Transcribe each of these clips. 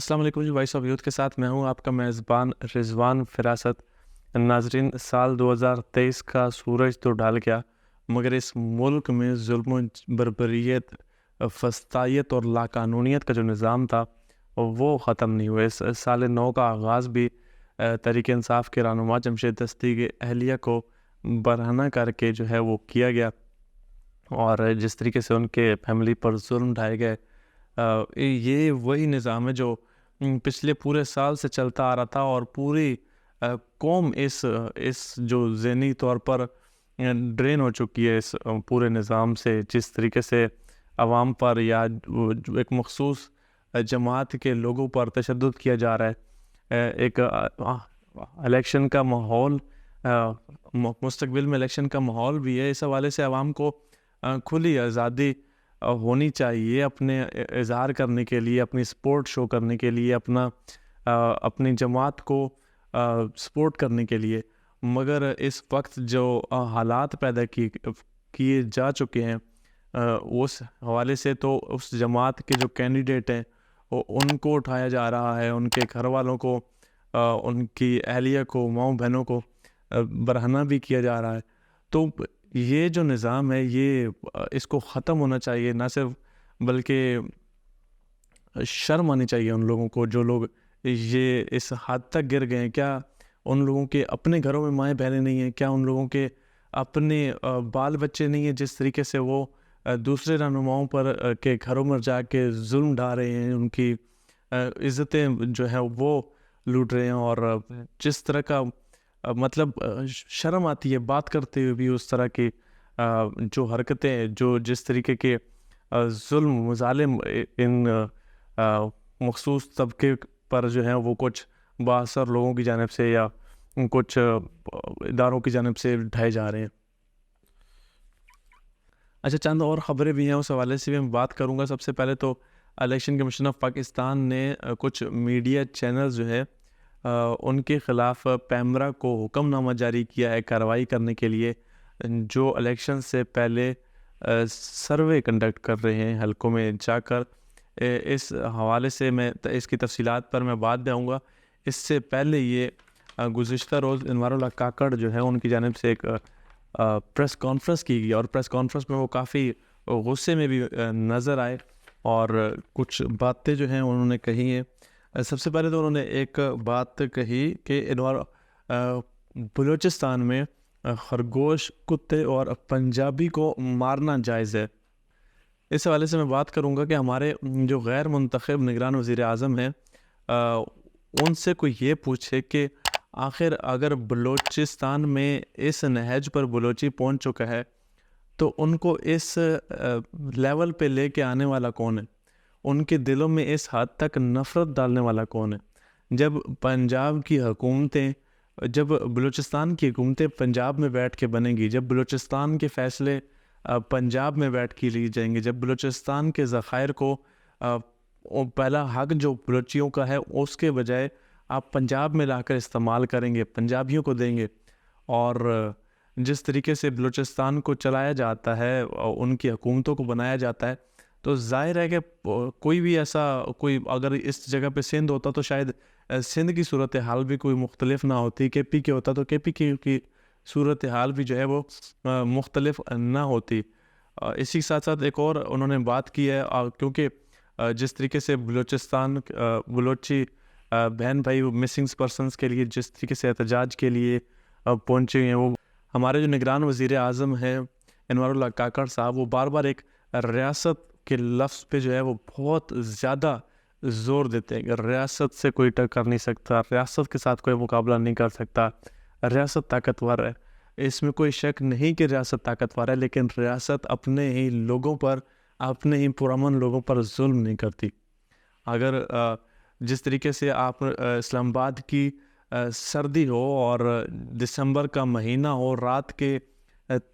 السلام علیکم جی، voice of youth کے ساتھ میں ہوں آپ کا میزبان رضوان فراست۔ ناظرین، سال 2023 کا سورج تو ڈھل گیا، مگر اس ملک میں ظلم و بربریت، فسطائیت اور لاقانونیت کا جو نظام تھا وہ ختم نہیں ہوا۔ اس سال نو کا آغاز بھی تحریک انصاف کے رہنما جمشید دستی کے اہلیہ کو برہنہ کر کے جو ہے وہ کیا گیا، اور جس طریقے سے ان کے فیملی پر ظلم ڈھائے گئے، یہ وہی نظام ہے جو پچھلے پورے سال سے چلتا آ رہا تھا، اور پوری قوم اس جو ذہنی طور پر ڈرین ہو چکی ہے اس پورے نظام سے، جس طریقے سے عوام پر یا جو ایک مخصوص جماعت کے لوگوں پر تشدد کیا جا رہا ہے۔ ایک الیکشن کا ماحول، مستقبل میں الیکشن کا ماحول بھی ہے، اس حوالے سے عوام کو کھلی آزادی ہونی چاہیے اپنے اظہار کرنے کے لیے، اپنی سپورٹ شو کرنے کے لیے، اپنی جماعت کو سپورٹ کرنے کے لیے۔ مگر اس وقت جو حالات پیدا کیے جا چکے ہیں، اس حوالے سے تو اس جماعت کے جو کینڈیڈیٹ ہیں ان کو اٹھایا جا رہا ہے، ان کے گھر والوں کو، ان کی اہلیہ کو، ماؤں بہنوں کو برہنہ بھی کیا جا رہا ہے۔ تو یہ جو نظام ہے، یہ اس کو ختم ہونا چاہیے، نہ صرف بلکہ شرم آنی چاہیے ان لوگوں کو جو لوگ یہ اس حد تک گر گئے ہیں۔ کیا ان لوگوں کے اپنے گھروں میں مائیں بہنیں نہیں ہیں؟ کیا ان لوگوں کے اپنے بال بچے نہیں ہیں؟ جس طریقے سے وہ دوسرے رہنماؤں پر کے گھروں میں جا کے ظلم ڈھا رہے ہیں، ان کی عزتیں جو ہیں وہ لوٹ رہے ہیں، اور جس طرح کا مطلب شرم آتی ہے بات کرتے ہوئے بھی، اس طرح کی جو حرکتیں، جس طریقے کے ظلم مظالم ان مخصوص طبقے پر جو ہیں وہ کچھ بااثر لوگوں کی جانب سے یا کچھ اداروں کی جانب سے ڈھائے جا رہے ہیں۔ اچھا، چند اور خبریں بھی ہیں، اس حوالے سے بھی میں بات کروں گا۔ سب سے پہلے تو الیکشن کمیشن آف پاکستان نے کچھ میڈیا چینلز جو ہے ان کے خلاف پیمرا کو حکم نامہ جاری کیا ہے کارروائی کرنے کے لیے، جو الیکشن سے پہلے سروے کنڈکٹ کر رہے ہیں حلقوں میں جا کر۔ اس حوالے سے میں اس کی تفصیلات پر میں بعد میں آؤں گا۔ اس سے پہلے یہ گزشتہ روز انوار اللہ کاکڑ جو ہے ان کی جانب سے ایک پریس کانفرنس کی گئی، اور پریس کانفرنس میں وہ کافی غصے میں بھی نظر آئے، اور کچھ باتیں جو ہیں انہوں نے کہی ہیں۔ سب سے پہلے تو انہوں نے ایک بات کہی کہ بلوچستان میں خرگوش، کتے اور پنجابی کو مارنا جائز ہے۔ اس حوالے سے میں بات کروں گا کہ ہمارے جو غیر منتخب نگران وزیر اعظم ہیں، ان سے کوئی یہ پوچھے کہ آخر اگر بلوچستان میں اس نہج پر بلوچی پہنچ چکا ہے تو ان کو اس لیول پہ لے کے آنے والا کون ہے؟ ان کے دلوں میں اس حد تک نفرت ڈالنے والا کون ہے؟ جب بلوچستان کی حکومتیں پنجاب میں بیٹھ کے بنیں گی، جب بلوچستان کے فیصلے پنجاب میں بیٹھ کے لیے جائیں گے، جب بلوچستان کے ذخائر کو پہلا حق جو بلوچیوں کا ہے اس کے بجائے آپ پنجاب میں لا کر استعمال کریں گے، پنجابیوں کو دیں گے، اور جس طریقے سے بلوچستان کو چلایا جاتا ہے، ان کی حکومتوں کو بنایا جاتا ہے، تو ظاہر ہے کہ کوئی بھی ایسا اگر اس جگہ پہ سندھ ہوتا تو شاید سندھ کی صورتحال بھی کوئی مختلف نہ ہوتی، کے پی کے ہوتا تو کے پی کی صورتحال بھی جو ہے وہ مختلف نہ ہوتی۔ اسی کے ساتھ ساتھ ایک اور انہوں نے بات کی ہے، کیونکہ جس طریقے سے بلوچی بہن بھائی مسنگ پرسنس کے لیے جس طریقے سے احتجاج کے لیے پہنچے ہیں، وہ ہمارے جو نگران وزیر اعظم ہیں انوار اللہ کاکڑ صاحب، وہ بار بار ایک ریاست کے لفظ پہ جو ہے وہ بہت زیادہ زور دیتے ہیں کہ ریاست سے کوئی ٹکر نہیں سکتا، ریاست کے ساتھ کوئی مقابلہ نہیں کر سکتا، ریاست طاقتور ہے۔ اس میں کوئی شک نہیں کہ ریاست طاقتور ہے، لیکن ریاست اپنے ہی لوگوں پر، اپنے ہی پرامن لوگوں پر ظلم نہیں کرتی۔ اگر جس طریقے سے آپ اسلام آباد کی سردی ہو اور دسمبر کا مہینہ ہو، رات کے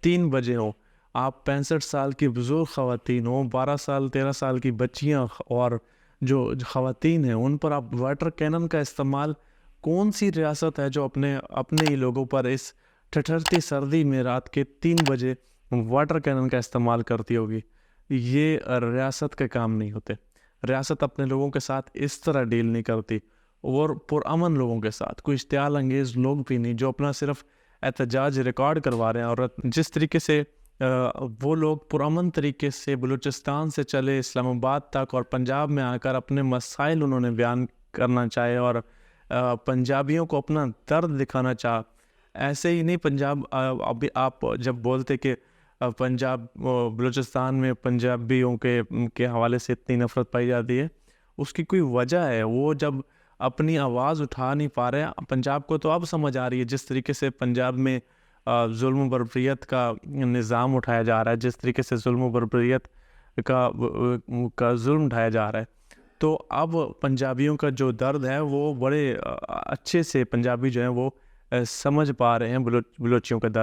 3 بجے ہو، آپ 65 سال کی بزرگ خواتین ہوں، 12 سال 13 سال کی بچیاں اور جو خواتین ہیں ان پر آپ واٹر کینن کا استعمال، کون سی ریاست ہے جو اپنے ہی لوگوں پر اس ٹھٹھرتی سردی میں رات کے 3 بجے واٹر کینن کا استعمال کرتی ہوگی؟ یہ ریاست کے کام نہیں ہوتے۔ ریاست اپنے لوگوں کے ساتھ اس طرح ڈیل نہیں کرتی، اور پرامن لوگوں کے ساتھ، کوئی اشتعال انگیز لوگ بھی نہیں جو اپنا صرف احتجاج ریکارڈ کروا رہے ہیں. اور جس طریقے سے وہ لوگ پرامن طریقے سے بلوچستان سے چلے اسلام آباد تک اور پنجاب میں آ کر اپنے مسائل انہوں نے بیان کرنا چاہے اور پنجابیوں کو اپنا درد دکھانا چاہا. ایسے ہی نہیں پنجاب، ابھی آپ جب بولتے کہ پنجاب بلوچستان میں پنجابیوں کے حوالے سے اتنی نفرت پائی جاتی ہے، اس کی کوئی وجہ ہے. وہ جب اپنی آواز اٹھا نہیں پا رہے، پنجاب کو تو اب سمجھ آ رہی ہے جس طریقے سے پنجاب میں ظلم و بربریت کا نظام اٹھایا جا رہا ہے، جس طریقے سے ظلم و بربریت کا ظلم اٹھایا جا رہا ہے. تو اب پنجابیوں کا جو درد ہے وہ بڑے اچھے سے پنجابی جو ہیں وہ سمجھ پا رہے ہیں بلوچیوں کا درد.